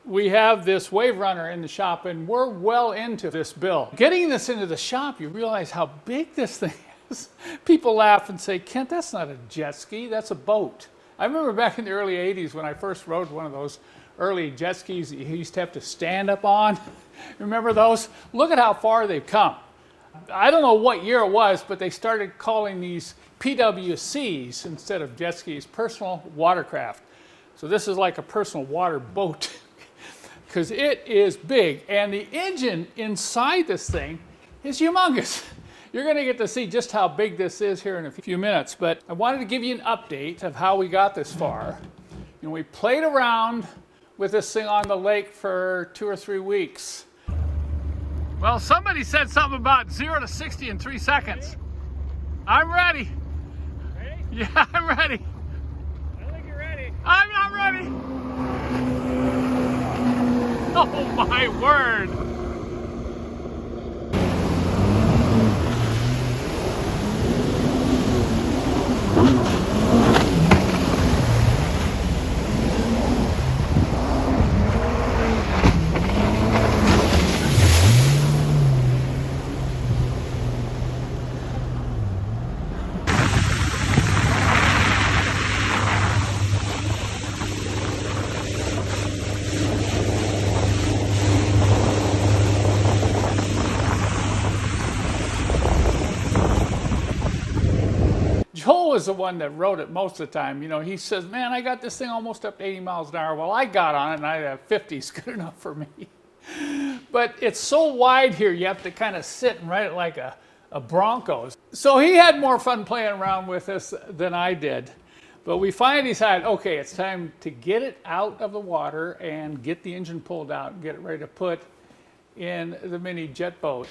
we have this wave runner in the shop and we're well into this build. Getting this into the shop, you realize how big this thing is. People laugh and say, Kent, that's not a jet ski, that's a boat. I remember back in the early 80s when I first rode one of those early jet skis that you used to have to stand up on. Remember those? Look at how far they've come. I don't know what year it was, but they started calling these PWCs instead of jet skis, personal watercraft. So this is like a personal water boat because it is big. And the engine inside this thing is humongous. You're going to get to see just how big this is here in a few minutes. But I wanted to give you an update of how we got this far. You know, we played around with this thing on the lake for 2 or 3 weeks. Well, somebody said something about 0 to 60 in 3 seconds. I'm ready. Ready? Yeah, I'm ready. I don't think you're ready. I'm not ready. Oh my word. Joel was the one that wrote it most of the time. You know, he says, man, I got this thing almost up to 80 miles an hour. Well, I got on it and I have 50 is good enough for me. But it's so wide here, you have to kind of sit and ride it like a Bronco. So he had more fun playing around with this than I did. But we finally decided, okay, it's time to get it out of the water and get the engine pulled out and get it ready to put in the mini jet boat.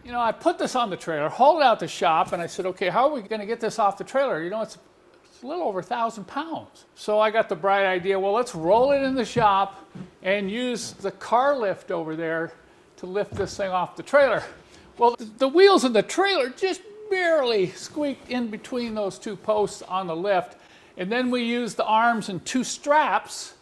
You know, I put this on the trailer, hauled it out the shop, and I said, okay, how are we going to get this off the trailer? You know, it's a little over 1,000 pounds. So I got the bright idea, well, let's roll it in the shop and use the car lift over there to lift this thing off the trailer. Well, the wheels of the trailer just barely squeaked in between those 2 posts on the lift. And then we used the arms and 2 straps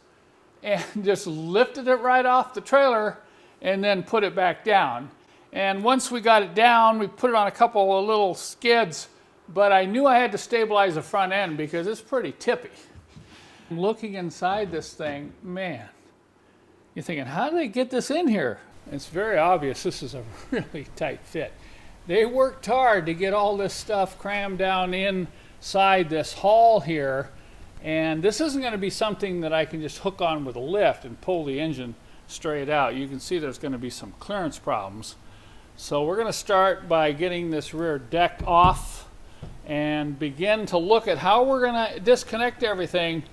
and just lifted it right off the trailer and then put it back down. And once we got it down, we put it on a couple of little skids, but I knew I had to stabilize the front end because it's pretty tippy. Looking inside this thing, man, you're thinking, how did they get this in here? It's very obvious this is a really tight fit. They worked hard to get all this stuff crammed down inside this hull here, and this isn't going to be something that I can just hook on with a lift and pull the engine straight out. You can see there's going to be some clearance problems. So we're going to start by getting this rear deck off and begin to look at how we're going to disconnect everything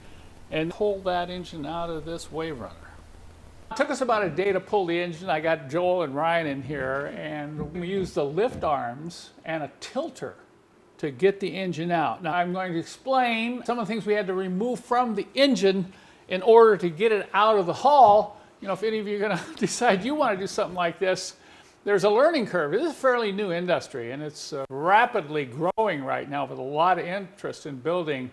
and pull that engine out of this wave runner. It took us about a day to pull the engine. I got Joel and Ryan in here, and we used the lift arms and a tilter to get the engine out. Now I'm going to explain some of the things we had to remove from the engine in order to get it out of the hull. You know, if any of you are going to decide you want to do something like this, there's a learning curve. This is a fairly new industry, and it's rapidly growing right now with a lot of interest in building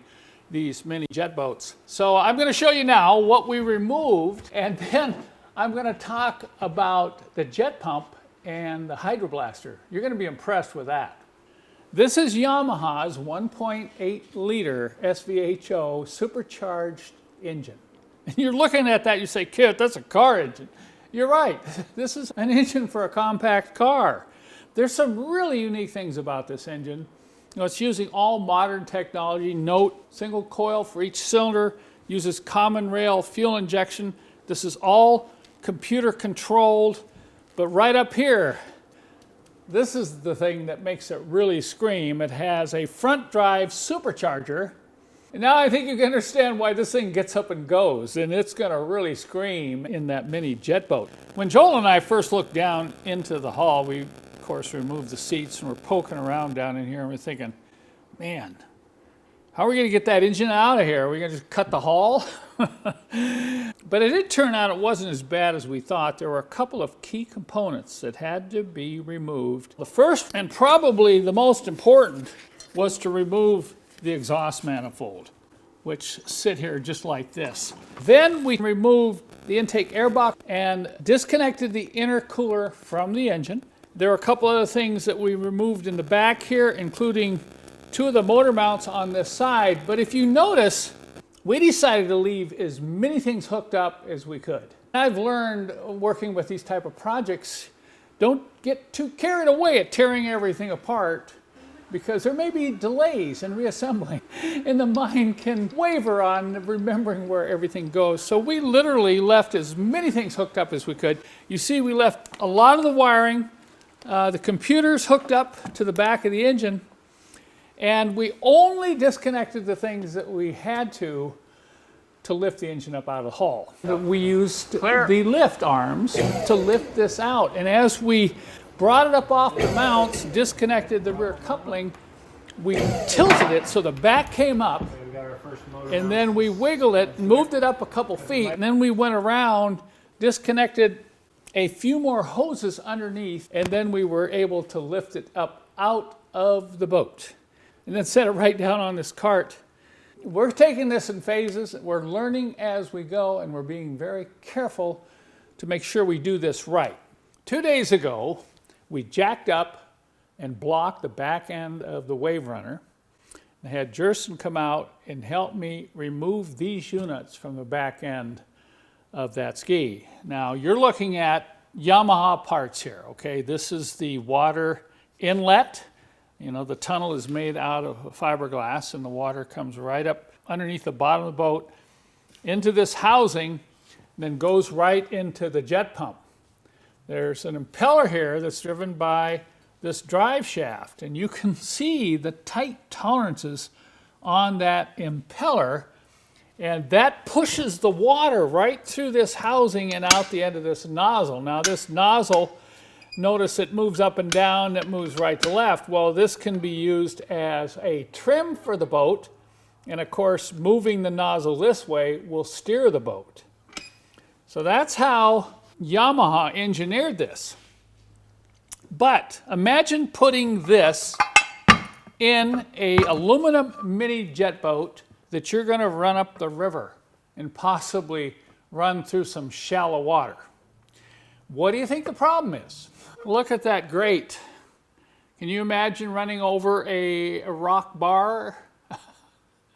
these mini jet boats. So I'm going to show you now what we removed, and then I'm going to talk about the jet pump and the hydroblaster. You're going to be impressed with that. This is Yamaha's 1.8 liter SVHO supercharged engine. And you're looking at that, you say, Kit, that's a car engine. You're right. This is an engine for a compact car. There's some really unique things about this engine. You know, it's using all modern technology. Note, single coil for each cylinder, uses common rail fuel injection. This is all computer controlled. But right up here, this is the thing that makes it really scream. It has a front drive supercharger. And now I think you can understand why this thing gets up and goes, and it's going to really scream in that mini jet boat. When Joel and I first looked down into the hull, we, of course, removed the seats, and we're poking around down in here, and we're thinking, man, how are we going to get that engine out of here? Are we going to just cut the hull? But it did turn out it wasn't as bad as we thought. There were a couple of key components that had to be removed. The first, and probably the most important, was to remove the exhaust manifold, which sit here just like this. Then we removed the intake air box and disconnected the intercooler from the engine. There were a couple other things that we removed in the back here, including 2 of the motor mounts on this side. But if you notice, we decided to leave as many things hooked up as we could. I've learned working with these type of projects, don't get too carried away at tearing everything apart, because there may be delays in reassembling and the mind can waver on remembering where everything goes. So we literally left as many things hooked up as we could. You see, we left a lot of the wiring, the computers hooked up to the back of the engine, and we only disconnected the things that we had to lift the engine up out of the hull. We used the lift arms to lift this out. And as we brought it up off the mounts, disconnected the rear coupling, we tilted it so the back came up, and then we wiggled it, moved it up a couple feet, and then we went around, disconnected a few more hoses underneath, and then we were able to lift it up out of the boat. And then set it right down on this cart. We're taking this in phases. We're learning as we go, and we're being very careful to make sure we do this right. 2 days ago, we jacked up and blocked the back end of the Wave Runner. I had Jerson come out and help me remove these units from the back end of that ski. Now, you're looking at Yamaha parts here, okay? This is the water inlet. You know, the tunnel is made out of fiberglass, and the water comes right up underneath the bottom of the boat into this housing, then goes right into the jet pump. There's an impeller here that's driven by this drive shaft, and you can see the tight tolerances on that impeller, and that pushes the water right through this housing and out the end of this nozzle. Now, this nozzle, notice it moves up and down, it moves right to left. Well, this can be used as a trim for the boat, and of course, moving the nozzle this way will steer the boat. So that's how Yamaha engineered this. But imagine putting this in an aluminum mini jet boat that you're going to run up the river and possibly run through some shallow water. What do you think the problem is? Look at that grate. Can you imagine running over a rock bar?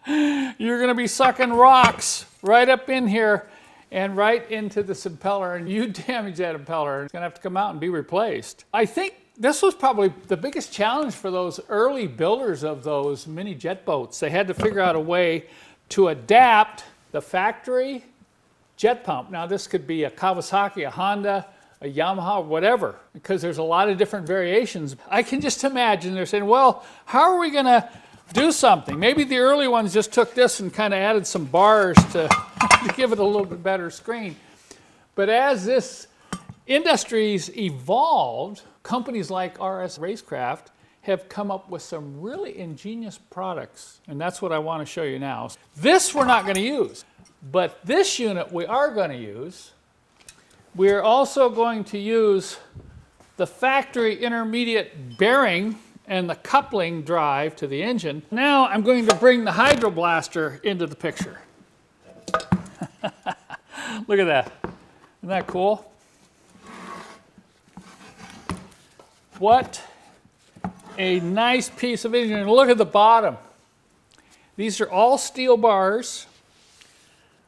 You're going to be sucking rocks right up in here and right into this impeller, and you damage that impeller. It's going to have to come out and be replaced. I think this was probably the biggest challenge for those early builders of those mini jet boats. They had to figure out a way to adapt the factory jet pump. Now, this could be a Kawasaki, a Honda, a Yamaha, whatever, because there's a lot of different variations. I can just imagine they're saying, well, how are we going to do something? Maybe the early ones just took this and kind of added some bars to give it a little bit better screen. But as this industry's evolved, companies like RS Racecraft have come up with some really ingenious products, and that's what I want to show you now. This we're not going to use, but this unit we are going to use. We're also going to use the factory intermediate bearing and the coupling drive to the engine. Now I'm going to bring the hydro blaster into the picture. Look at that. Isn't that cool? What a nice piece of engineering. Look at the bottom. These are all steel bars.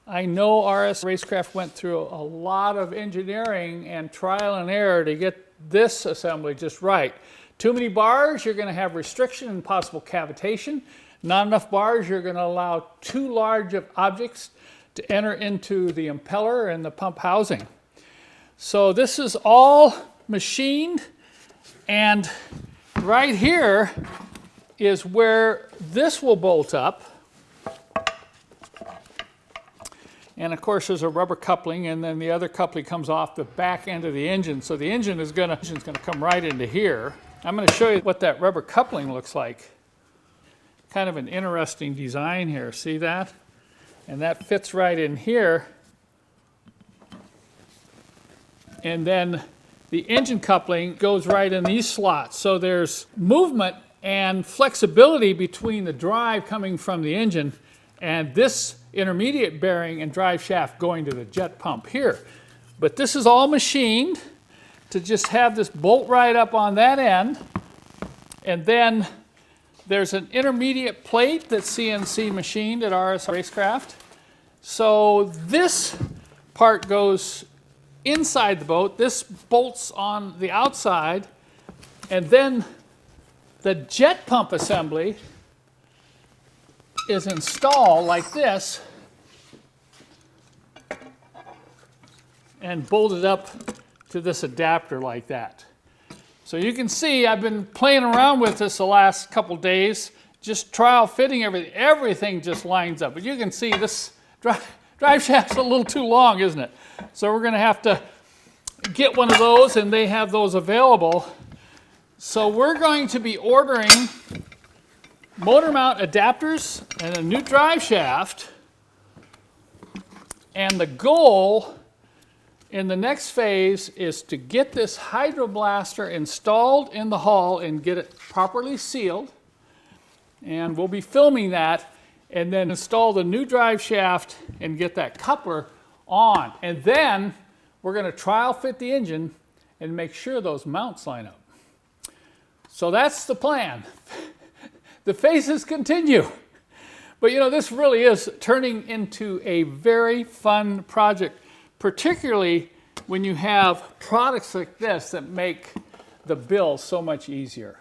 I know RS Racecraft went through a lot of engineering and trial and error to get this assembly just right. Too many bars, you're going to have restriction and possible cavitation. Not enough bars, you're going to allow too large of objects to enter into the impeller and the pump housing. So this is all machined, and right here is where this will bolt up. And of course there's a rubber coupling, and then the other coupling comes off the back end of the engine. So the engine is going to come right into here. I'm going to show you what that rubber coupling looks like. Kind of an interesting design here. See that? And that fits right in here and then the engine coupling goes right in these slots. So there's movement and flexibility between the drive coming from the engine and this intermediate bearing and drive shaft going to the jet pump here. But this is all machined to just have this bolt right up on that end. And then there's an intermediate plate that's CNC machined at RS Racecraft. So this part goes inside the boat. This bolts on the outside. And then the jet pump assembly is installed like this and bolted up to this adapter like that. So you can see I've been playing around with this the last couple days, just trial fitting everything. Everything just lines up. But you can see this drive shaft's a little too long, isn't it? So we're going to have to get one of those, and they have those available. So we're going to be ordering motor mount adapters and a new drive shaft. And the goal in the next phase is to get this hydroblaster installed in the hull and get it properly sealed. And we'll be filming that, and then install the new drive shaft and get that coupler on. And then we're going to trial fit the engine and make sure those mounts line up. So that's the plan. The phases continue. But you know, this really is turning into a very fun project, particularly when you have products like this that make the bill so much easier.